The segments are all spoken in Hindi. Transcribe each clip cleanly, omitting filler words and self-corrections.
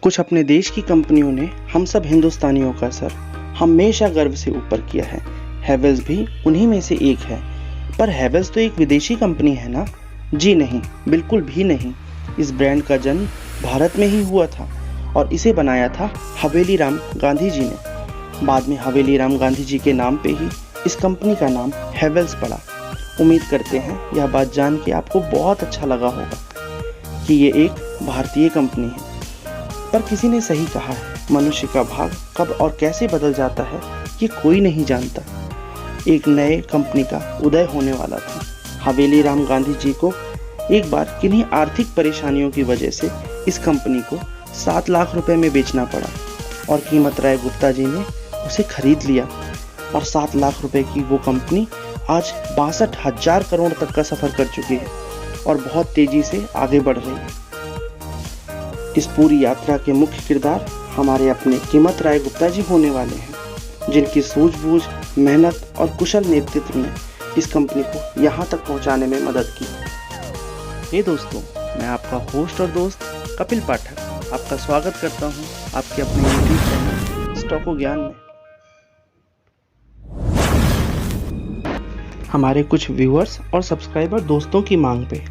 कुछ अपने देश की कंपनियों ने हम सब हिंदुस्तानियों का सर हमेशा गर्व से ऊपर किया है। हैवेल्स भी उन्हीं में से एक है। पर हैवेल्स तो एक विदेशी कंपनी है ना? जी नहीं, बिल्कुल भी नहीं। इस ब्रांड का जन्म भारत में ही हुआ था और इसे बनाया था हवेली राम गांधी जी ने। बाद में हवेली राम गांधी जी के नाम पे ही इस कंपनी का नाम हैवेल्स पड़ा। उम्मीद करते हैं यह बात जान के आपको बहुत अच्छा लगा होगा कि ये एक भारतीय कंपनी है। पर किसी ने सही कहा है, मनुष्य का भाग कब और कैसे बदल जाता है ये कोई नहीं जानता। एक नए कंपनी का उदय होने वाला था। हवेली राम गांधी जी को एक बार किन्हीं आर्थिक परेशानियों की वजह से इस कंपनी को 7 लाख रुपए में बेचना पड़ा और कीमत राय गुप्ता जी ने उसे खरीद लिया और 7 लाख रुपए की वो कंपनी आज 62,000 करोड़ तक का सफर कर चुकी है और बहुत तेजी से आगे बढ़ रही है। इस पूरी यात्रा के मुख्य किरदार हमारे अपने कीमत राय गुप्ता जी होने वाले हैं, जिनकी सूझबूझ, मेहनत और कुशल नेतृत्व ने इस कंपनी को यहाँ तक पहुँचाने में मदद की। हे दोस्तों, मैं आपका होस्ट और दोस्त कपिल पाठक आपका स्वागत करता हूँ आपके अपने यूट्यूब चैनल स्टॉको ज्ञान में। हमारे कुछ व्यूअर्स और सब्सक्राइबर दोस्तों की मांग पे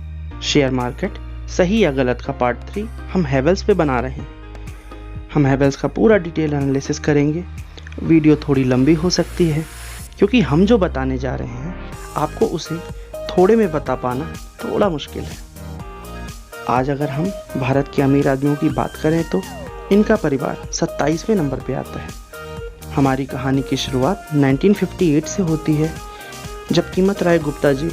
शेयर मार्केट सही या गलत का पार्ट 3 हम हैवेल्स पे बना रहे हैं। हम हैवेल्स का पूरा डिटेल एनालिसिस करेंगे। वीडियो थोड़ी लंबी हो सकती है क्योंकि हम जो बताने जा रहे हैं आपको उसे थोड़े में बता पाना थोड़ा मुश्किल है। आज अगर हम भारत के अमीर आदमियों की बात करें तो इनका परिवार 27वें नंबर पे आता है। हमारी कहानी की शुरुआत 1958 से होती है, जब कीमत राय गुप्ता जी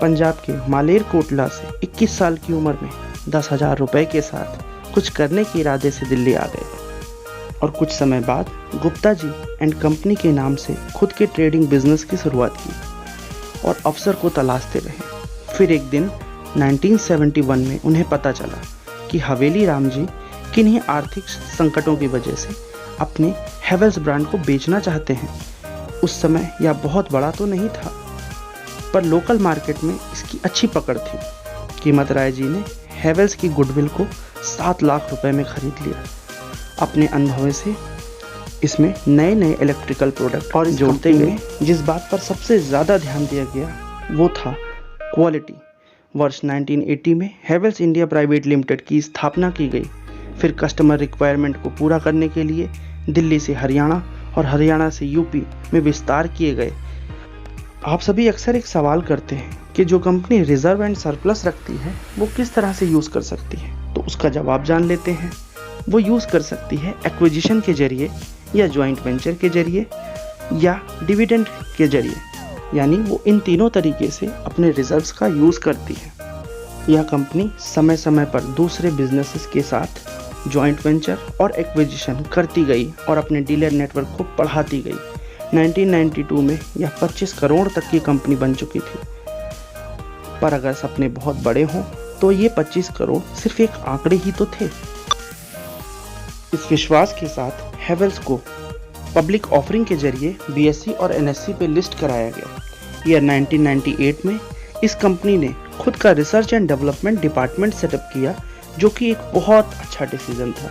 पंजाब के मालेर कोटला से 21 साल की उम्र में 10,000 रुपए के साथ कुछ करने के इरादे से दिल्ली आ गए और कुछ समय बाद गुप्ता जी एंड कंपनी के नाम से खुद के ट्रेडिंग बिजनेस की शुरुआत की और अवसर को तलाशते रहे। फिर एक दिन 1971 में उन्हें पता चला कि हवेली राम जी किन्हीं आर्थिक संकटों की वजह से अपने हैवेल्स ब्रांड को बेचना चाहते हैं। उस समय यह बहुत बड़ा तो नहीं था, पर लोकल मार्केट में इसकी अच्छी पकड़ थी। कीमत राय जी ने हैवेल्स की गुडविल को 7 लाख रुपए में खरीद लिया। अपने अनुभव से इसमें नए नए इलेक्ट्रिकल प्रोडक्ट और जोड़ते गए। जिस बात पर सबसे ज़्यादा ध्यान दिया गया वो था क्वालिटी। वर्ष 1980 में हैवेल्स इंडिया प्राइवेट लिमिटेड की स्थापना की गई। फिर कस्टमर रिक्वायरमेंट को पूरा करने के लिए दिल्ली से हरियाणा और हरियाणा से यूपी में विस्तार किए गए। आप सभी अक्सर एक सवाल करते हैं कि जो कंपनी रिजर्व एंड सरप्लस रखती है वो किस तरह से यूज़ कर सकती है, तो उसका जवाब जान लेते हैं। वो यूज़ कर सकती है एक्विजिशन के जरिए या जॉइंट वेंचर के जरिए या डिविडेंड के जरिए, यानी वो इन तीनों तरीके से अपने रिजर्व्स का यूज़ करती है। यह कंपनी समय समय पर दूसरे बिजनेसेस के साथ जॉइंट वेंचर और एक्विजिशन करती गई और अपने डीलर नेटवर्क को बढ़ाती गई। 1992 में यह 25 करोड़ तक की कंपनी बन चुकी थी। पर अगर सपने बहुत बड़े हों तो ये 25 करोड़ सिर्फ एक आंकड़े ही तो थे। इस विश्वास के साथ हैवेल्स को पब्लिक ऑफरिंग के जरिए BSE और NSE पे लिस्ट कराया गया। ईयर 1998 में इस कंपनी ने खुद का research and development department setup किया, जो कि एक बहुत अच्छा डिसीजन था।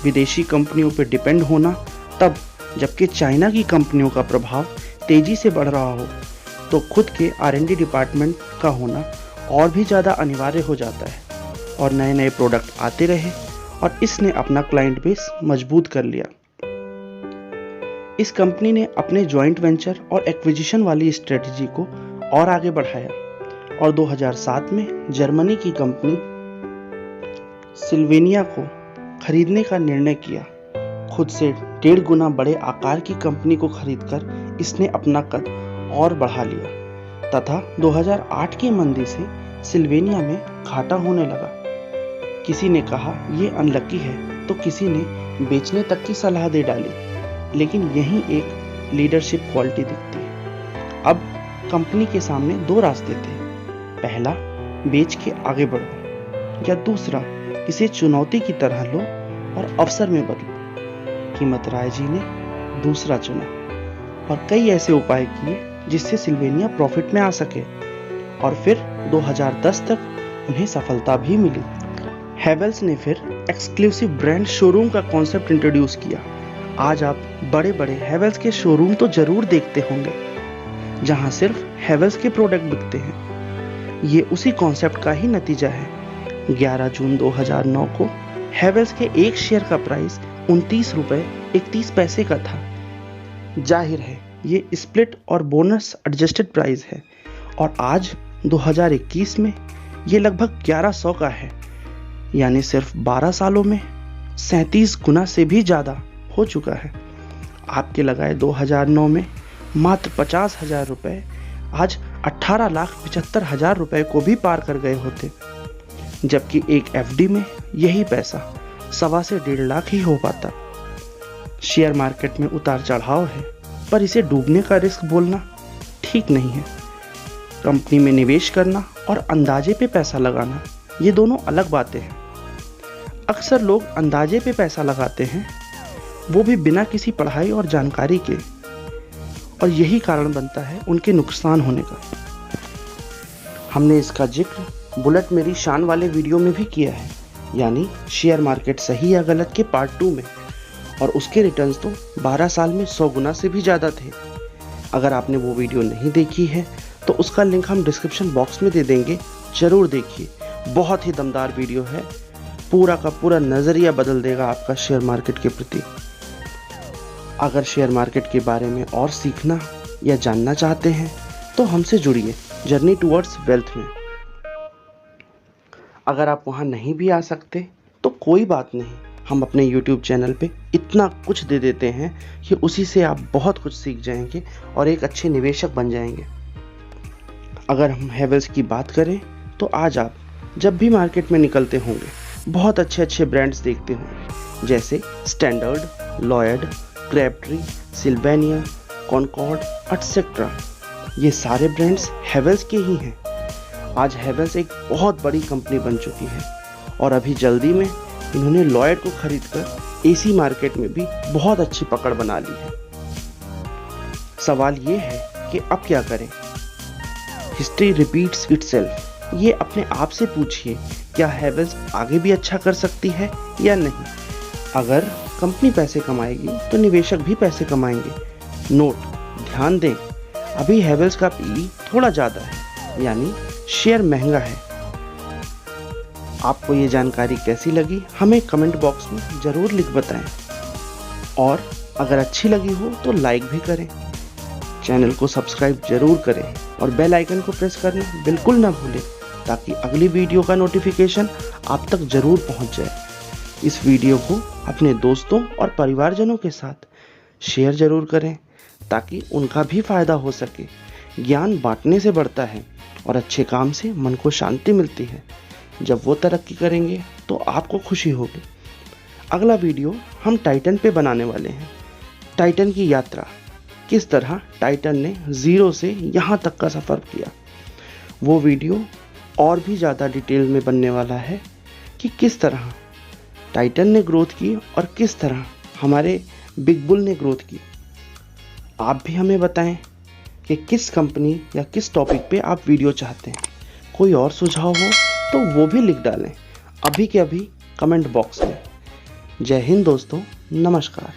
विदेशी कंपनियों पर डिपेंड होना तब जबकि चाइना की कंपनियों का प्रभाव तेजी से बढ़ रहा हो, तो खुद के R&D डिपार्टमेंट का होना और भी ज़्यादा अनिवार्य हो जाता है। और नए नए प्रोडक्ट आते रहे और इसने अपना क्लाइंट बेस मजबूत कर लिया। इस कंपनी ने अपने जॉइंट वेंचर और एक्विजिशन वाली स्ट्रेटजी को और आगे बढ़ाया और 2007 में जर्मनी की कंपनी सिल्वेनिया को खरीदने का निर्णय किया। खुद से 1.5 गुना बड़े आकार की कंपनी को खरीदकर इसने अपना कद और बढ़ा लिया तथा 2008 की मंदी से सिल्वेनिया में घाटा होने लगा। किसी ने कहा यह अनलकी है तो किसी ने बेचने तक की सलाह दे डाली, लेकिन यही एक लीडरशिप क्वालिटी दिखती है। अब कंपनी के सामने 2 रास्ते थे। पहला, बेच के आगे बढ़ो, या दूसरा, इसे चुनौती की तरह लो और अवसर में बदलो। कीमत राय जी ने दूसरा चुना और कई ऐसे उपाय किए जिससे सिल्वेनिया प्रॉफिट में आ सके और फिर 2010 तक उन्हें सफलता भी मिली। हैवेल्स ने फिर एक्सक्लूसिव ब्रांड शोरूम का कॉन्सेप्ट इंट्रोड्यूस किया। आज आप बड़े बड़े हैवेल्स के शोरूम तो जरूर देखते होंगे जहां सिर्फ हैवेल्स के प्रोडक्ट बिकते हैं। ये उसी कॉन्सेप्ट का ही नतीजा है। 11 जून 2009 को हैवेल्स के एक शेयर का प्राइस 29 रुपए 31 पैसे का था। जाहिर है ये स्प्लिट और बोनस एडजस्टेड प्राइस है और आज 2021 में ये लगभग 1100 का है, यानी सिर्फ 12 सालों में 37 गुना से भी ज़्यादा हो चुका है। आपके लगाए 2009 में मात्र 50,000 रुपये आज 18,75,000 रुपये को भी पार कर गए होते, जबकि एक एफडी में यही पैसा 1.25 से 1.5 लाख ही हो पाता। शेयर मार्केट में उतार चढ़ाव है, पर इसे डूबने का रिस्क बोलना ठीक नहीं है। कंपनी में निवेश करना और अंदाजे पे पैसा लगाना ये दोनों अलग बातें हैं। अक्सर लोग अंदाजे पे पैसा लगाते हैं, वो भी बिना किसी पढ़ाई और जानकारी के, और यही कारण बनता है उनके नुकसान होने का। हमने इसका जिक्र बुलेट मेरी शान वाले वीडियो में भी किया है, यानी शेयर मार्केट सही या गलत के पार्ट 2 में, और उसके रिटर्न्स तो 12 साल में 100 गुना से भी ज़्यादा थे। अगर आपने वो वीडियो नहीं देखी है तो उसका लिंक हम डिस्क्रिप्शन बॉक्स में दे देंगे, ज़रूर देखिए। बहुत ही दमदार वीडियो है, पूरा का पूरा नज़रिया बदल देगा आपका शेयर मार्केट के प्रति। अगर शेयर मार्केट के बारे में और सीखना या जानना चाहते हैं तो हमसे जुड़िए जर्नी टुवर्ड्स वेल्थ में। अगर आप वहाँ नहीं भी आ सकते तो कोई बात नहीं, हम अपने YouTube चैनल पे इतना कुछ दे देते हैं कि उसी से आप बहुत कुछ सीख जाएंगे और एक अच्छे निवेशक बन जाएंगे। अगर हम हैवेल्स की बात करें तो आज आप जब भी मार्केट में निकलते होंगे बहुत अच्छे अच्छे ब्रांड्स देखते होंगे, जैसे Standard, Lloyd, Crabtree, Sylvania, Concord etcetera. ये सारे ब्रांड्स हैवेल्स के ही हैं। आज हैवेल्स एक बहुत बड़ी कंपनी बन चुकी है और अभी जल्दी में इन्होंने लॉयड को खरीदकर एसी मार्केट में भी बहुत अच्छी पकड़ बना ली है। सवाल ये है कि अब क्या करें? History repeats itself. ये अपने आप से पूछिए, क्या हैवेल्स आगे भी अच्छा कर सकती है या नहीं? अगर कंपनी पैसे कमाएगी तो निवेशक भी पैसे कमाएंगे। नोट, ध्यान दें, अभी हैवेल्स का पीई थोड़ा ज़्यादा है, यानी शेयर महंगा है। आपको ये जानकारी कैसी लगी हमें कमेंट बॉक्स में ज़रूर लिख बताएं, और अगर अच्छी लगी हो तो लाइक भी करें। चैनल को सब्सक्राइब जरूर करें और बेल आइकन को प्रेस करना बिल्कुल ना भूलें, ताकि अगली वीडियो का नोटिफिकेशन आप तक जरूर पहुंच जाए। इस वीडियो को अपने दोस्तों और परिवारजनों के साथ शेयर जरूर करें, ताकि उनका भी फायदा हो सके। ज्ञान बांटने से बढ़ता है और अच्छे काम से मन को शांति मिलती है। जब वो तरक्की करेंगे तो आपको खुशी होगी। अगला वीडियो हम टाइटन पे बनाने वाले हैं। टाइटन की यात्रा, किस तरह टाइटन ने 0 से यहाँ तक का सफ़र किया। वो वीडियो और भी ज़्यादा डिटेल में बनने वाला है कि किस तरह टाइटन ने ग्रोथ की और किस तरह हमारे बिग बुल ने ग्रोथ की। आप भी हमें बताएं कि किस कंपनी या किस टॉपिक पे आप वीडियो चाहते हैं। कोई और सुझाव हो तो वो भी लिख डालें अभी के अभी कमेंट बॉक्स में। जय हिंद दोस्तों, नमस्कार।